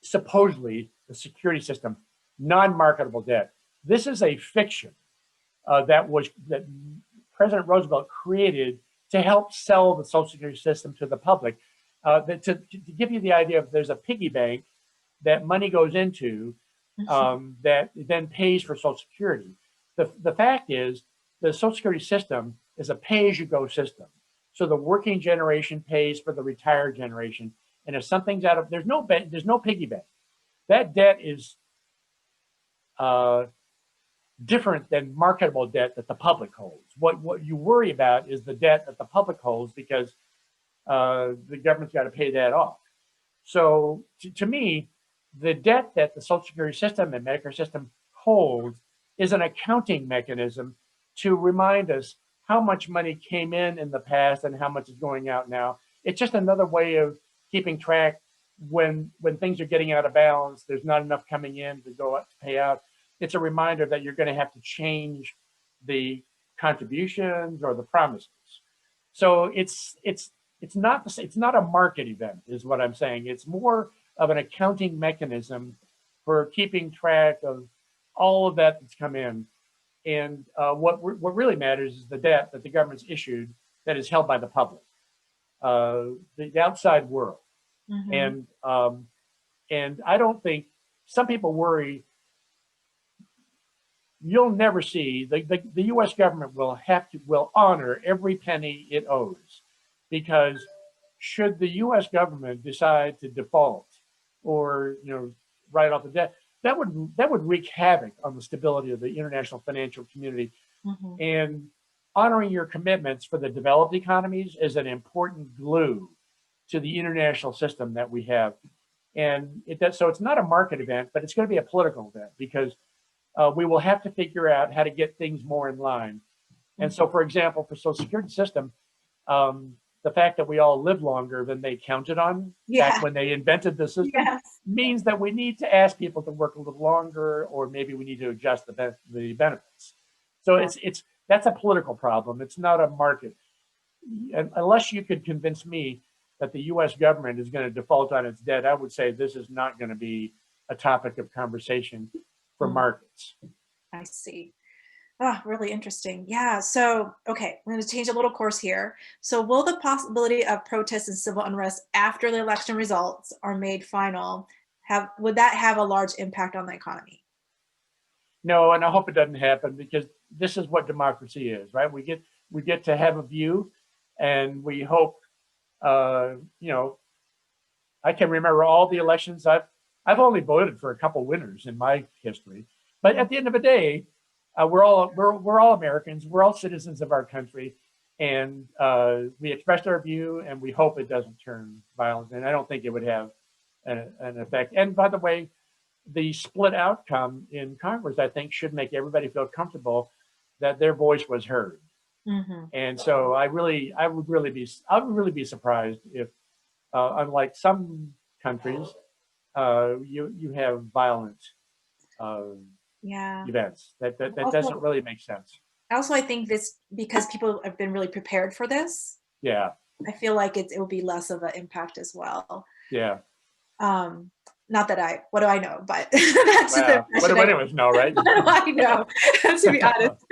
supposedly the security system, non-marketable debt. This is a fiction that President Roosevelt created to help sell the Social Security system to the public. To give you the idea of, there's a piggy bank that money goes into that then pays for Social Security. The fact is, the Social Security system is a pay-as-you-go system. So the working generation pays for the retired generation, and if something's out of, there's no piggy bank. That debt is different than marketable debt that the public holds. What you worry about is the debt that the public holds, because the government's got to pay that off. So to me, the debt that the Social Security system and Medicare system holds is an accounting mechanism to remind us how much money came in the past and how much is going out now. It's just another way of keeping track when things are getting out of balance, there's not enough coming in to go out to pay out. It's a reminder that you're going to have to change the contributions or the promises. So it's not a market event, is what I'm saying. It's more of an accounting mechanism for keeping track of all of that that's come in. And what really matters is the debt that the government's issued that is held by the public, the outside world. Mhm. And I don't think, some people worry, you'll never see, the US government will honor every penny it owes, because should the US government decide to default or, write off the debt, that would wreak havoc on the stability of the international financial community. Mhm. And honoring your commitments for the developed economies is an important glue to the international system that we have. And so it's not a market event, but it's going to be a political event, because we will have to figure out how to get things more in line. And so, for example, for Social Security system, the fact that we all live longer than they counted on Yeah. back when they invented the system Yes. means that we need to ask people to work a little longer, or maybe we need to adjust the benefits. So that's a political problem. It's not a market. And unless you could convince me that the US government is going to default on its debt, I would say this is not going to be a topic of conversation for markets. I see. Ah, really interesting. Yeah. So, okay, I'm going to change a little course here. So, will the possibility of protests and civil unrest after the election results are made final would that have a large impact on the economy? No, and I hope it doesn't happen, because this is what democracy is, right? We get to have a view, and we hope. I can remember all the elections. I've only voted for a couple winners in my history, but at the end of the day, we're all Americans. We're all citizens of our country, and we expressed our view, and we hope it doesn't turn violent. And I don't think it would have an effect. And by the way, the split outcome in Congress, I think, should make everybody feel comfortable that their voice was heard. Mm-hmm. And so I would really be surprised if, unlike some countries, you have violent Yeah. events. That Also, doesn't really make sense. I think this, because people have been really prepared for this, Yeah, I feel like it will be less of an impact as well. yeah. Not that what do I know, but that's the Wow. What do anyone know, right? what do I know, to be honest.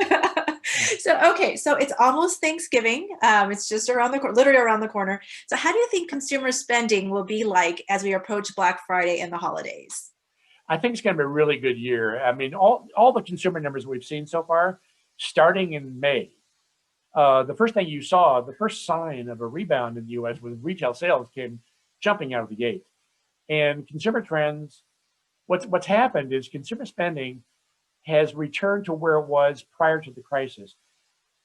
So it's almost Thanksgiving. It's just around the corner, literally around the corner. So how do you think consumer spending will be like as we approach Black Friday and the holidays? I think it's going to be a really good year. I mean, all the consumer numbers we've seen so far, starting in May, the first thing you saw, the first sign of a rebound in the U.S. was retail sales came jumping out of the gate. And consumer trends, what's happened is consumer spending has returned to where it was prior to the crisis.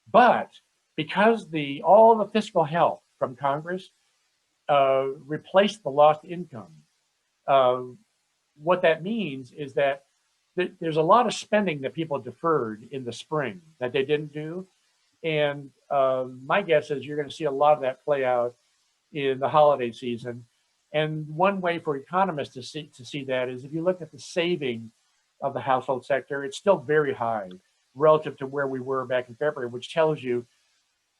But because all the fiscal help from Congress replaced the lost income, what that means is that there's a lot of spending that people deferred in the spring that they didn't do. And my guess is you're going to see a lot of that play out in the holiday season. And one way for economists to see that is if you look at the saving of the household sector, it's still very high relative to where we were back in February, which tells you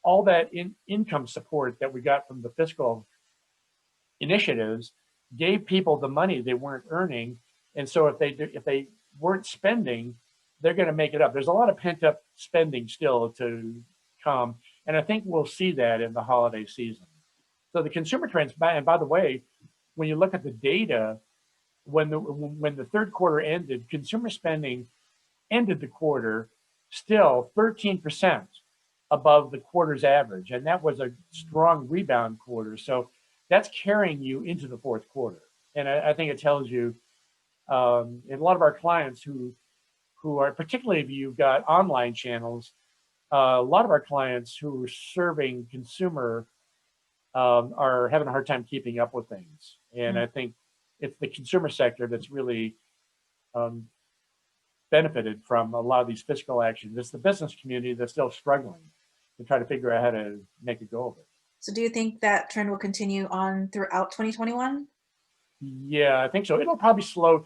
all that income support that we got from the fiscal initiatives gave people the money they weren't earning. And so if they weren't spending, they're going to make it up. There's a lot of pent up spending still to come. And I think we'll see that in the holiday season. So the consumer trends, and by the way, when you look at the data, when the third quarter ended, consumer spending ended the quarter still 13% above the quarter's average. And that was a strong rebound quarter. So that's carrying you into the fourth quarter. And I think it tells you, and a lot of our clients who are, particularly if you've got online channels, a lot of our clients who are serving consumer are having a hard time keeping up with things. And I think it's the consumer sector that's really benefited from a lot of these fiscal actions. It's the business community that's still struggling to try to figure out how to make a go of it. So do you think that trend will continue on throughout 2021? Yeah, I think so. It'll probably slow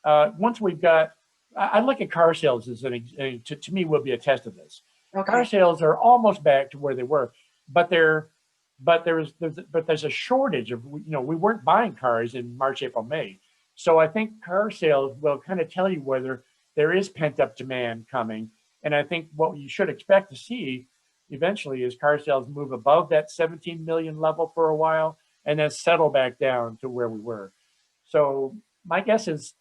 once we've got. I look at car sales as to me will be a test of this. Car Okay. sales are almost back to where they were, but there's a shortage of, we weren't buying cars in March, April, May. So I think car sales will kind of tell you whether there is pent up demand coming. And I think what you should expect to see eventually is car sales move above that 17 million level for a while and then settle back down to where we were. So my guess is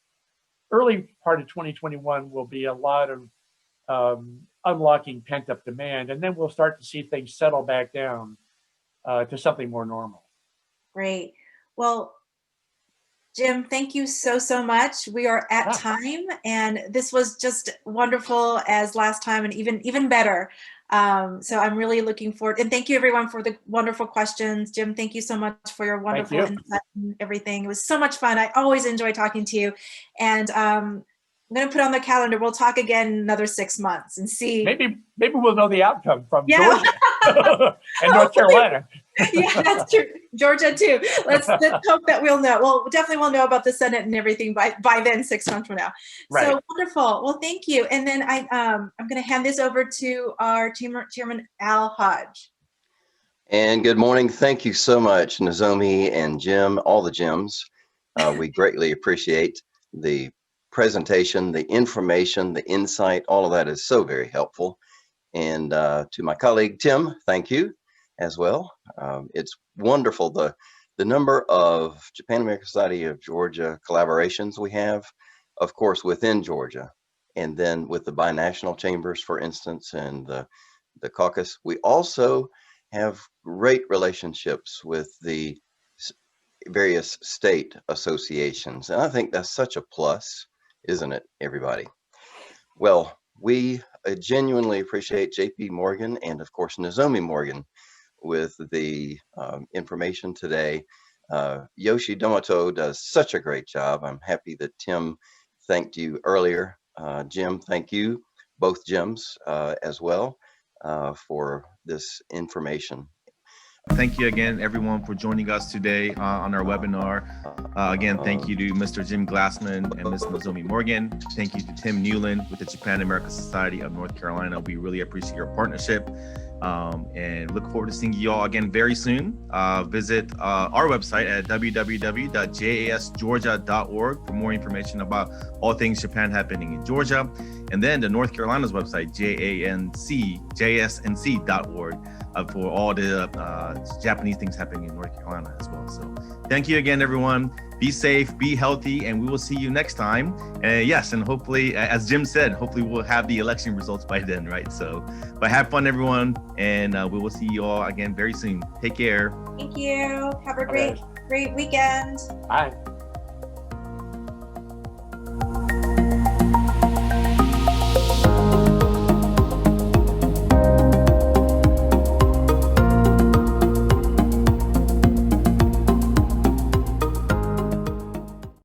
early part of 2021 will be a lot of unlocking pent up demand. And then we'll start to see things settle back down to something more normal. Great. Well, Jim, thank you so much. We are at time, and this was just wonderful as last time, and even better. So I'm really looking forward, and thank you everyone for the wonderful questions. Jim, thank you so much for your wonderful insight and everything. It was so much fun. I always enjoy talking to you, and I'm going to put on the calendar. We'll talk again in another 6 months and see. Maybe we'll know the outcome from Georgia and North Carolina. Yeah, that's true. Georgia too. Let's hope that we'll know. Well, definitely we'll know about the Senate and everything by then, 6 months from now. Right. So wonderful. Well, thank you. And then I'm going to hand this over to our Chairman Al Hodge. And good morning. Thank you so much, Nozomi and Jim, all the Jims. We greatly appreciate the presentation, the information, the insight. All of that is so very helpful. And to my colleague, Tim, thank you as well. It's wonderful the number of Japan American Society of Georgia collaborations we have, of course, within Georgia, and then with the binational chambers, for instance, and the caucus. We also have great relationships with the various state associations, and I think that's such a plus, isn't it, everybody? Well, we genuinely appreciate JP Morgan and, of course, Nozomi Morgan with the information today. Yoshi Domoto does such a great job. I'm happy that Tim thanked you earlier. Jim, thank you, both Jims as well, for this information. Thank you again, everyone, for joining us today on our webinar. Again, thank you to Mr. Jim Glassman and Ms. Nozomi Morgan. Thank you to Tim Newland with the Japan American Society of North Carolina. We really appreciate your partnership and look forward to seeing you all again very soon. Visit our website at www.jasgeorgia.org for more information about all things Japan happening in Georgia. And then the North Carolina's website, JSNC.org. For all the Japanese things happening in North Carolina as well. So thank you again, everyone. Be safe, be healthy, and we will see you next time. Yes, and hopefully, as Jim said, hopefully we'll have the election results by then, right? So, but have fun, everyone, and we will see you all again very soon. Take care. Thank you. Have a great weekend. Bye.